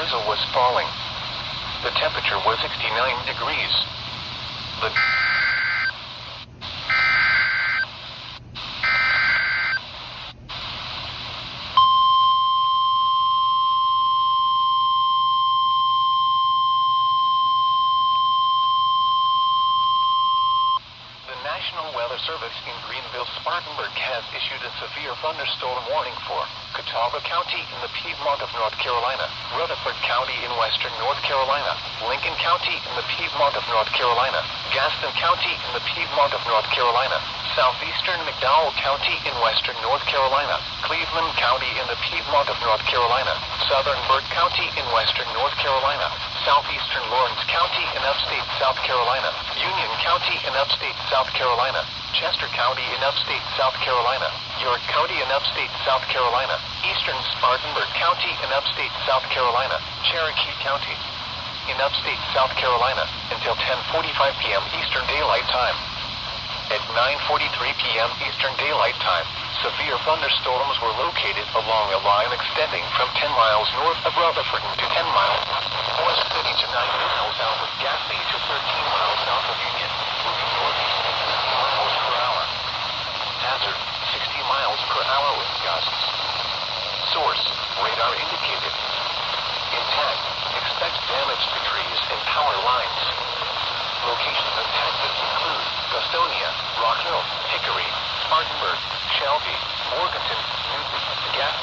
drizzle was falling. The temperature was 69 degrees. The National Weather Service in Greenville-Spartanburg has issued a severe thunderstorm warning for Catawba County in the Piedmont of North Carolina, Rutherford County in western North Carolina, Lincoln County in the Piedmont of North Carolina, Gaston County in the Piedmont of North Carolina, southeastern McDowell County in western North Carolina, Cleveland County in the Piedmont of North Carolina, southern Burt County in western North Carolina, southeastern Lawrence County in upstate South Carolina, Union County in upstate South Carolina, Chester County in upstate South Carolina, York County in upstate South Carolina, eastern Spartanburg County in upstate South Carolina, Cherokee County in upstate South Carolina until 10:45 p.m. Eastern Daylight Time. At 9:43 p.m. Eastern Daylight Time, severe thunderstorms were located along a line extending from 10 miles north of Rutherford to 10 miles north of City to 9 miles south of Gaffney to 13 miles south of Union, moving northeast at 50 miles per hour. Hazard, 60 miles per hour with gusts. Source, radar indicated. Intact, expect damage to trees and power lines. Locations of Texas include Gastonia, Rock Hill, Hickory, Spartanburg, Shelby, Morganton, Newton, Gaffney.